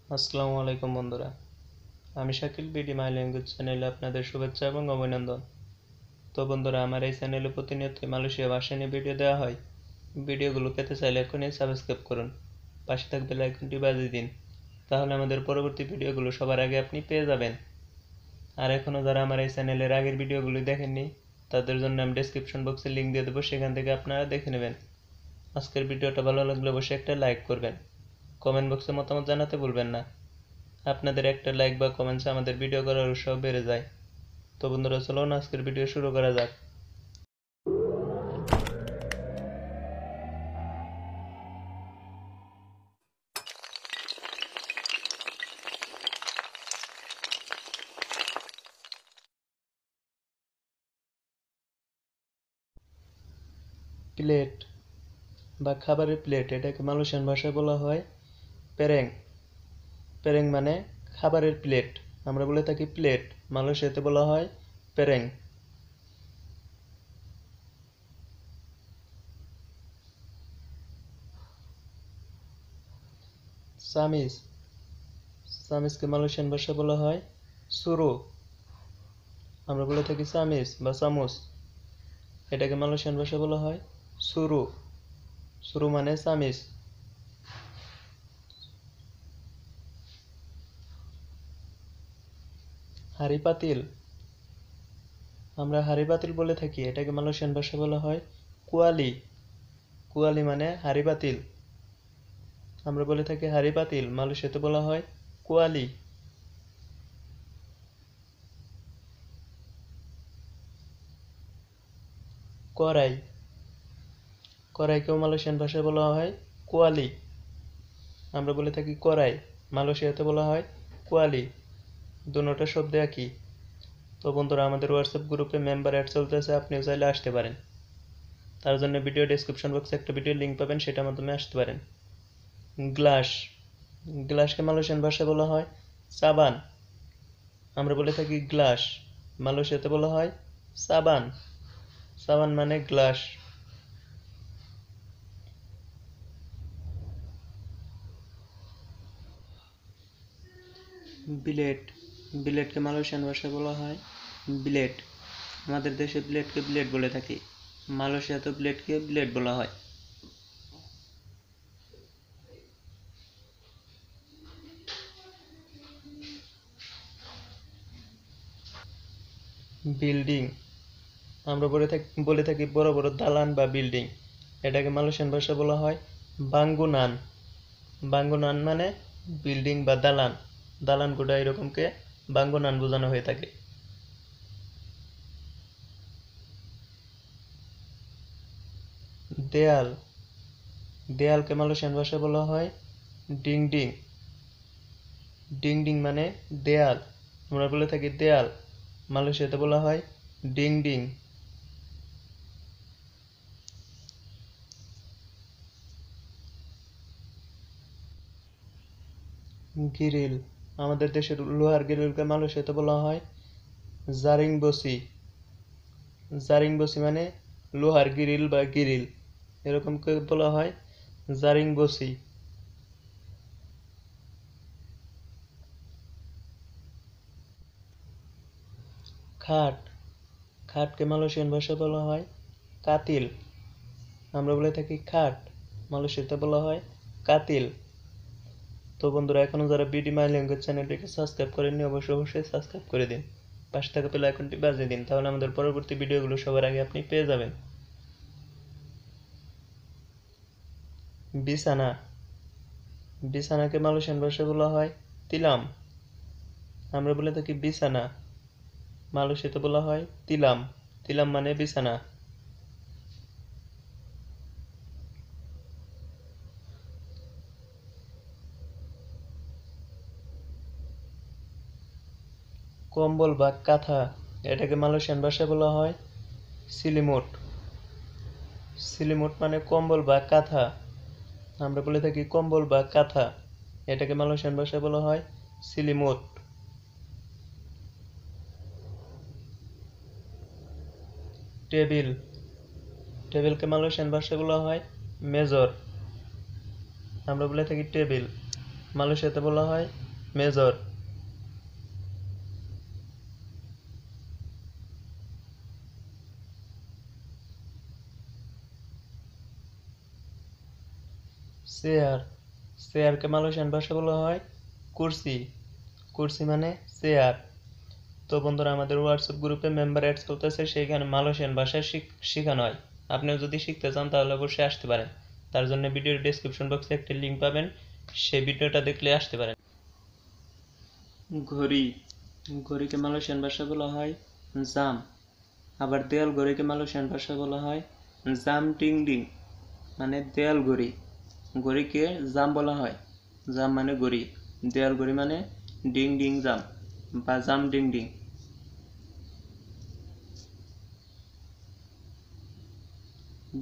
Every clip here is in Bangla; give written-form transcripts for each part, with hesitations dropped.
আসসালামু আলাইকুম বন্ধুরা, আমি শাকিল বিডি মাই ল্যাঙ্গুয়েজ চ্যানেলে আপনাদের শুভেচ্ছা এবং অভিনন্দন। তো বন্ধুরা, আমার এই চ্যানেলে প্রতিনিয়ত মালয়েশিয়া ভাষা নিয়ে ভিডিও দেওয়া হয়। ভিডিওগুলো পেতে চাইলে এখনই সাবস্ক্রাইব করুন, পাশে থাকা বেল আইকনটি বাজিয়ে দিন, তাহলে আমাদের পরবর্তী ভিডিওগুলো সবার আগে আপনি পেয়ে যাবেন। আর এখনও যারা আমার এই চ্যানেলের আগের ভিডিওগুলো দেখেননি, তাদের জন্য আমি ডেসক্রিপশন বক্সে লিঙ্ক দিয়ে দেবো, সেখান থেকে আপনারা দেখে নেবেন। আজকের ভিডিওটা ভালো লাগলে অবশ্যই একটা লাইক করবেন, কমেন্ট বক্সে মতামত জানাতে ভুলবেন না। আপনাদের একটা লাইক বা কমেন্টস আমাদের ভিডিও করার উৎসাহ বেড়ে যায়। তো বন্ধুরা, চলুন আজকের ভিডিও শুরু করা যাক। প্লেট বা খাবারের প্লেট, এটাকে মালয়েশিয়ান ভাষায় বলা হয় পেরেং। পেরেং মানে খাবারের প্লেট। আমরা বলে থাকি প্লেট, মালয়েশিয়াতে বলা হয় পেরেং। চামিচ, চামিচকে মালয়েশিয়ান ভাষায় বলা হয় সুরু। আমরা বলে থাকি চামিচ বা চামচ, এটাকে মালয়েশিয়ান ভাষায় বলা হয় সুরু। সুরু মানে চামিচ। হাঁড়ি পাতিল, আমরা হাঁড়ি পাতিল বলে থাকি, এটাকে মালয়েশিয়ান ভাষায় বলা হয় কুয়ালি। কুয়ালি মানে হাঁড়ি পাতিল। আমরা বলে থাকি হাঁড়ি পাতিল, মালয়েশিয়াতে বলা হয় কুয়ালি। কড়াই, কড়াইকেও মালয়েশিয়ান ভাষায় বলা হয় কুয়ালি। আমরা বলে থাকি কড়াই, মালয়েশিয়াতে বলা হয় কুয়ালি। দুটোটা শব্দ একই। তো বন্ধুরা, আমাদের হোয়াটসঅ্যাপ গ্রুপে মেম্বার অ্যাড চলতেছে, আপনিও চাইলে আসতে পারেন। তার জন্য ভিডিও ডেসক্রিপশন বক্সে একটা ভিডিও লিঙ্ক পাবেন, সেটার মাধ্যমে আসতে পারেন। গ্লাস, গ্লাসকে মালয়েশিয়ান ভাষায় বলা হয় সাবান। আমরা বলে থাকি গ্লাস, মালয়েশিয়াতে বলা হয় সাবান। সাবান মানে গ্লাস। বিলেট, বিলেটকে মালয়েশিয়ান ভাষায় বলা হয় বিলেট। আমাদের দেশে বিলেটকে বিলেট বলে থাকি, মালয়েশিয়াতে বিলেটকে বিলেট বলা হয়। বিল্ডিং, আমরা বলে থাকি বড় বড় দালান বা বিল্ডিং, এটাকে মালয়েশিয়ান ভাষায় বলা হয় বাঙ্গুনান। বাঙ্গুনান মানে বিল্ডিং বা দালান, দালান গোটা এরকমকে বাঙ্গুনান বোঝানো হয়ে থাকে। দেয়াল, দেয়ালকে মালয়েশিয়ান ভাষায় বলা হয় ডিং ডিং। ডিং ডিং মানে দেয়াল, আমরা বলে থাকি দেয়াল, মালয়েশিয়াতে বলা হয় ডিং ডিং। গ্রিল, আমাদের দেশের লোহার গ্রিলকে মালয়েশিয়াতে বলা হয় জারিং বসি। জারিং বসি মানে লোহার গ্রিল বা গ্রিল, এরকম করে বলা হয় জারিং বসি। খাট, খাটকে মালয়েশিয়ান ভাষায় বলা হয় কাতিল। আমরা বলে থাকি খাট, মালয়েশিয়াতে বলা হয় কাতিল। তো বন্ধুরা, এখনো যারা বিডি মাই ল্যাঙ্গুয়েজ চ্যানেলটিকে সাবস্ক্রাইব করেননি, অবশ্যই অবশ্যই সাবস্ক্রাইব করে দিন, পাশে থাকা বেল আইকনটি বাজিয়ে দিন, তাহলে আমাদের পরবর্তী ভিডিওগুলো সবার আগে আপনি পেয়ে যাবেন। বিছানা, বিছানাকে মালয়েশিয়ান ভাষায় বলা হয় তিলাম। আমরা বলে থাকি বিছানা, মালয়েশিয়াতে বলা হয় তিলাম। তিলাম মানে বিছানা। কম্বল বা কাঁথা, এটাকে মালয়েশিয়ান ভাষায় বলা হয় সিলিমুট। সিলিমুট মানে কম্বল বা কাঁথা, আমরা বলে থাকি কম্বল বা কাঁথা, এটাকে মালয়েশিয়ান ভাষায় বলা হয় সিলিমুট। টেবিল, টেবিলকে মালয়েশিয়ান ভাষায় বলা হয় মেজর, আমরা বলে থাকি টেবিল। মালয়েশিয়াতে বলা হয় মেজর। চেয়ার, চেয়ারকে মালয়েশিয়ান ভাষা বলা হয় কুরসি। কুরসি মানে চেয়ার। তো বন্ধুরা, আমাদের হোয়াটসঅ্যাপ গ্রুপে মেম্বার অ্যাড চলতেছে, সেইখানে মালয়েশিয়ান ভাষায় শেখানো হয়। আপনিও যদি শিখতে চান তাহলে অবশ্যই আসতে পারেন। তার জন্য ভিডিওর ডেসক্রিপশন বক্সে একটা লিঙ্ক পাবেন, সেই ভিডিওটা দেখলে আসতে পারেন। ঘড়ি, ঘড়িকে মালয়েশিয়ান ভাষা বলা হয় জাম। আবার দেয়াল ঘড়িকে মালয়েশিয়ান ভাষা বলা হয় জাম টিং ডিং, মানে দেয়াল ঘড়ি। ঘড়িকে জাম বলা হয়, জাম মানে ঘড়ি, দেয়াল ঘড়ি মানে ডিং ডিং জাম বা জাম ডিং ডিং।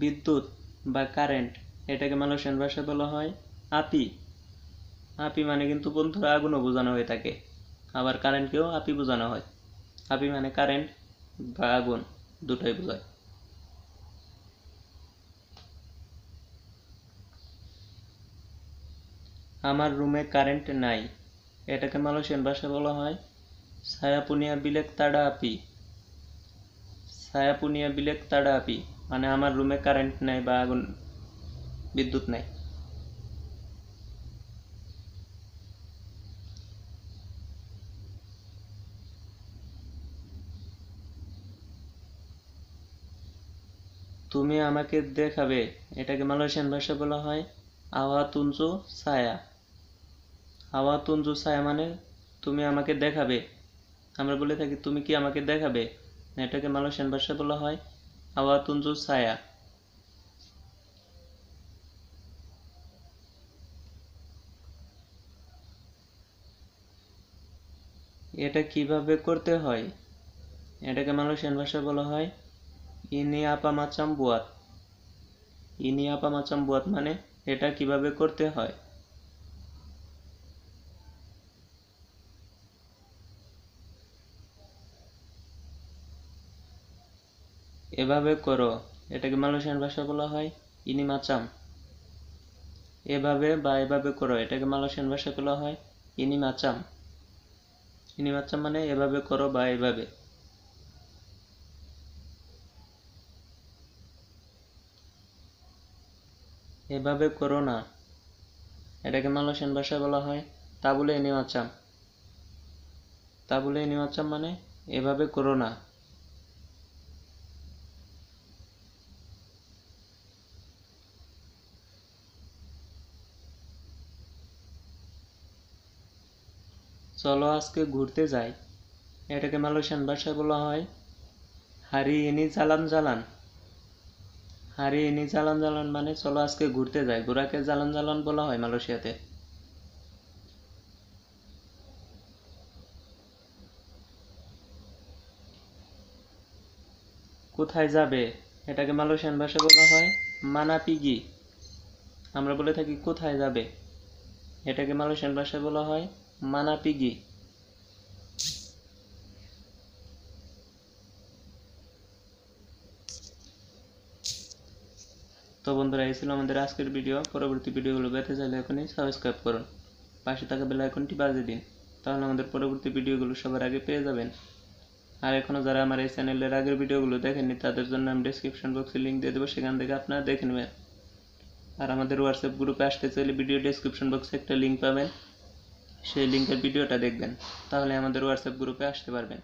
বিদ্যুৎ বা কারেন্ট, এটাকে মালয়েশিয়ান ভাষায় বলা হয় আপি। আপি মানে কিন্তু বন্ধুরা আগুনও বোঝানো হয়ে থাকে, আবার কারেন্টকেও আপি বোঝানো হয়। আপি মানে কারেন্ট বা আগুন, দুটোই বোঝায়। আমার রুমে কারেন্ট নাই, এটাকে মালয়েশিয়ান ভাষায় বলা হয় saya punya bilik tada api। saya punya bilik tada api মানে আমার রুমে কারেন্ট নাই বা আগুন, বিদ্যুৎ নাই। তুমি আমাকে দেখাবে, এটাকে মালয়েশিয়ান ভাষায় বলা হয় আওয়া তুনজু ছায়া। আওয়া তুনজু ছায়া মানে তুমি আমাকে দেখাবে। আমরা বলে থাকি তুমি কি আমাকে দেখাবে, এটাকে মালয়েশিয়ান ভাষায় বলা হয় আওয়া তুনজু ছায়া। এটা কিভাবে করতে হয়, এটাকে মালয়েশিয়ান ভাষায় বলা হয় ইনি আপা মাচাম বুয়াত। ইনি আপা মাচাম বুয়াত মানে এটা কিভাবে করতে হয়। এভাবে করো, এটাকে মালয়েশিয়ান ভাষায় বলা হয় ইনি মাচাম। এভাবে বা এভাবে করো, এটাকে মালয়েশিয়ান ভাষায় বলা হয় ইনি মাচাম। ইনি মাচাম মানে এভাবে করো বা এভাবে। এভাবে করো না, এটাকে মালয়েশিয়ান ভাষায় বলা হয় তাবুলে ইনি মাচাম। তাবুলে ইনি মাচাম মানে এভাবে করো না। চলো আজকে ঘুরতে যাই, এটাকে মালয়েশিয়ান ভাষায় বলা হয় হারি ইনি জালান জালান। হারি ইনি জালান জালান মানে চলো আজকে ঘুরতে যাই, ঘোরাকে জালান জালান বলা হয় মালয়েশিয়াতে। কোথায় যাবে, এটাকে মালয়েশিয়ান ভাষায় বলা হয় মানা পিগি। আমরা বলে থাকি কোথায় যাবে, এটাকে মালয়েশিয়ান ভাষায় বলা হয় মানা পিগি। তো বন্ধুরা, এই ছিল আমাদের আজকের ভিডিও। পরবর্তী ভিডিওগুলো পেতে চাইলে এখনই সাবস্ক্রাইব করুন, পাশে থাকা বেল আইকনটি বাজিয়ে দিন, তাহলে আমাদের পরবর্তী ভিডিওগুলো সবার আগে পেয়ে যাবেন। আর এখনো যারা আমার এই চ্যানেলের আগের ভিডিওগুলো দেখেননি তাদের জন্য আমি ডেসক্রিপশন বক্সে লিঙ্ক দিয়ে দেবো, সেখান থেকে আপনারা দেখে নেবেন। আর আমাদের হোয়াটসঅ্যাপ গ্রুপে আসতে চাইলে ভিডিও ডেসক্রিপশন বক্সে একটা লিঙ্ক পাবেন, সেই লিঙ্কের ভিডিওটা দেখবেন, তাহলে আমাদের হোয়াটসঅ্যাপ গ্রুপে আসতে পারবেন।